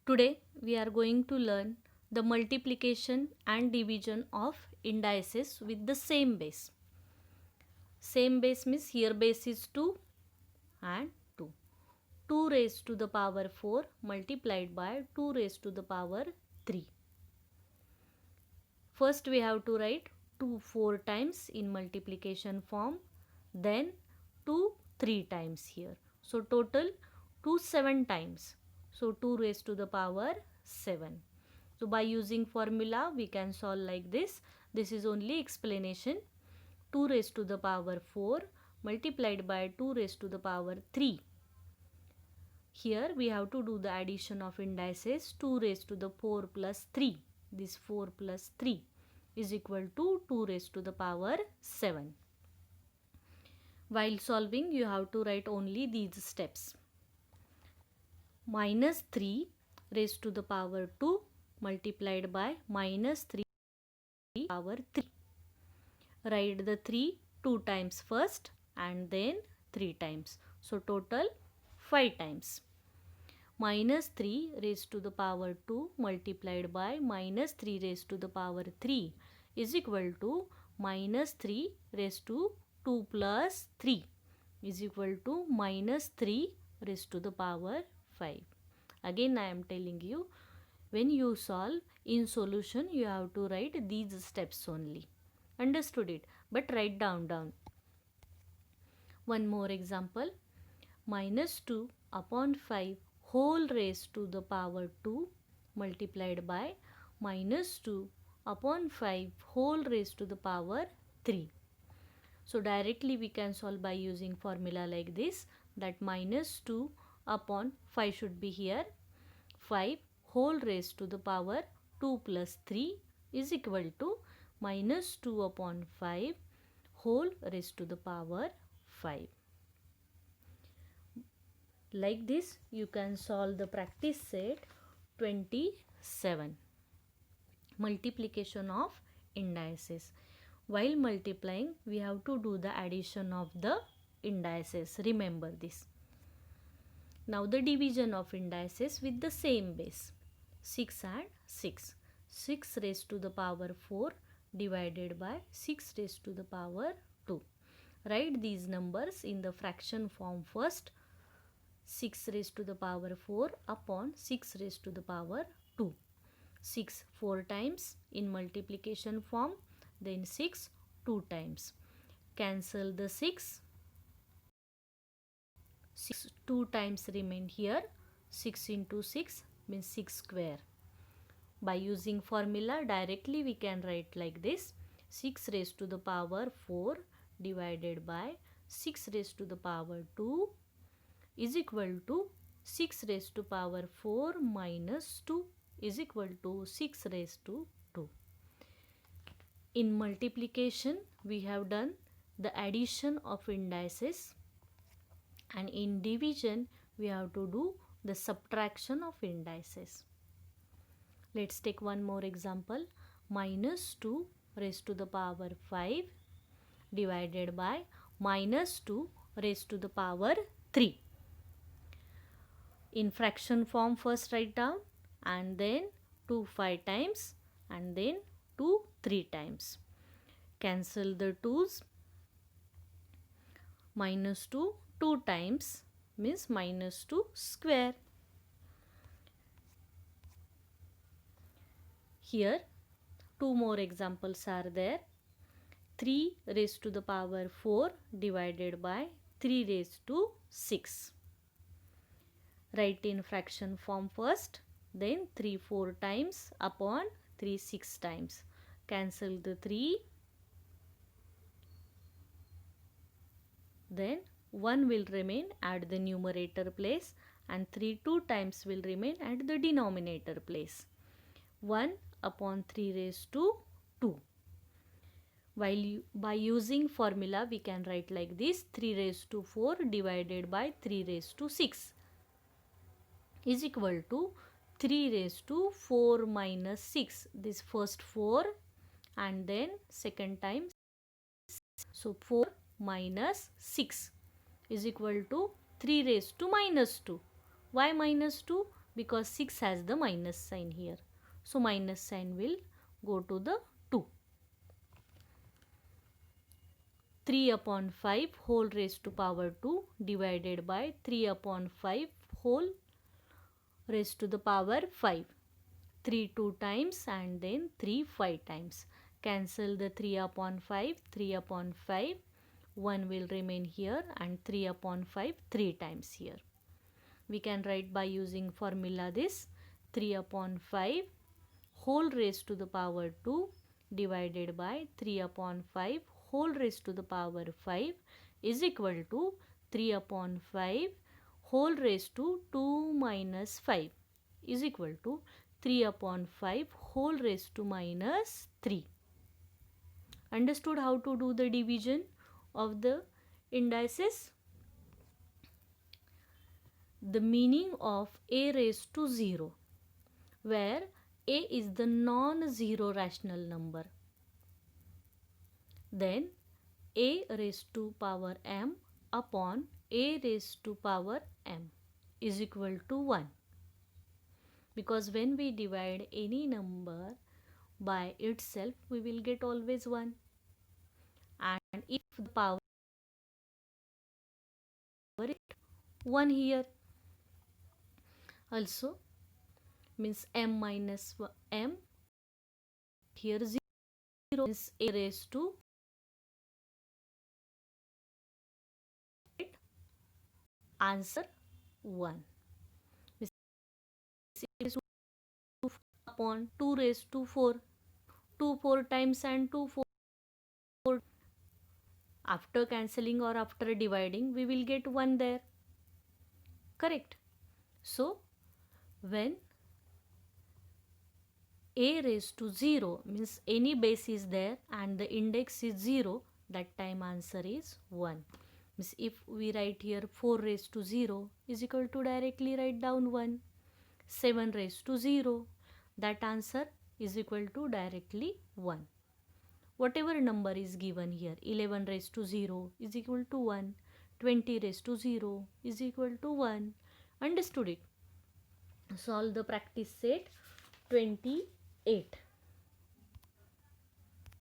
Today we are going to learn the multiplication and division of indices with the same base. Same base means here base is 2 and 2. 2 raised to the power 4 multiplied by 2 raised to the power 3. First we have to write 2 4 times in multiplication form, then 2 3 times here. So total 2 7 times. So 2 raised to the power 7. So by using formula we can solve like this. This is only explanation. 2 raised to the power 4 multiplied by 2 raised to the power 3. Here we have to do the addition of indices. 2 raised to the 4 plus 3. This 4 plus 3 is equal to 2 raised to the power 7. While solving you have to write only these steps. Minus 3 raised to the power 2 multiplied by minus 3 power 3. Write the 3 2 times first and then 3 times. So total 5 times. Minus 3 raised to the power 2 multiplied by minus 3 raised to the power 3 is equal to minus 3 raised to 2 plus 3 is equal to minus 3 raised to the power 5. Again I am telling you, when you solve in solution you have to write these steps only. Understood it? But write down. One more example. Minus 2 upon 5 whole raised to the power 2 multiplied by minus 2 upon 5 whole raised to the power 3. So directly we can solve by using formula like this, that minus 2 upon 5 should be here. 5 whole raised to the power 2 plus 3 is equal to minus 2 upon 5 whole raised to the power 5. Like this you can solve the practice set 27. Multiplication of indices. While multiplying we have to do the addition of the indices. Remember this. Now the division of indices with the same base. 6 and 6. 6 raised to the power 4 divided by 6 raised to the power 2. Write these numbers in the fraction form first. 6 raised to the power 4 upon 6 raised to the power 2. 6 4 times in multiplication form, then 6 2 times. Cancel the 6. 6 2 times remain here. 6 into 6 means 6 square. By using formula directly we can write like this. 6 raised to the power 4 divided by 6 raised to the power 2 is equal to 6 raised to power 4 minus 2 is equal to 6 raised to 2. In multiplication we have done the addition of indices, and in division we have to do the subtraction of indices. Let's take one more example. Minus 2 raised to the power 5 divided by minus 2 raised to the power 3. In fraction form first write down, and then 2 5 times and then 2 3 times. Cancel the 2's. Minus 2 2 times means minus 2 square. Here two more examples are there. 3 raised to the power 4 divided by 3 raised to 6. Write in fraction form first, then 3 4 times upon 3 6 times. Cancel the 3. Then 1 will remain at the numerator place and 3 2 times will remain at the denominator place. 1 upon 3 raised to 2. By using formula we can write like this. 3 raised to 4 divided by 3 raised to 6 is equal to 3 raised to 4 minus 6. This first 4 and then second time 6. So 4 minus 6 is equal to 3 raised to minus 2. Why minus 2? because 6 has the minus sign here. So minus sign will go to the 2. 3 upon 5 whole raised to power 2 divided by 3 upon 5 whole raised to the power 5. 3 2 times and then 3 5 times. Cancel the 3 upon 5, 3 upon 5. 1 will remain here and 3 upon 5 3 times here. We can write by using formula this 3 upon 5 whole raised to the power 2 divided by 3 upon 5 whole raised to the power 5 is equal to 3 upon 5 whole raised to 2 minus 5 is equal to 3 upon 5 whole raised to minus 3. Understood how to do the division of the indices? The meaning of a raised to 0, where a is the non-zero rational number. Then a raised to power m upon a raised to power m is equal to 1. Because when we divide any number by itself, we will get always 1. And if the power is 1 here, also means m minus m, here 0 means a raised to answer 1. It is upon 2 raised to 4. 2 4 times and 2 4. After cancelling or after dividing, we will get 1 there. Correct. So, when a raised to 0 means any base is there and the index is 0, that time answer is 1. Means if we write here 4 raised to 0 is equal to directly write down 1. 7 raised to 0, that answer is equal to directly 1. Whatever number is given here, 11 raised to 0 is equal to 1. 20 raised to 0 is equal to 1. Understood it? Solve the practice set 28.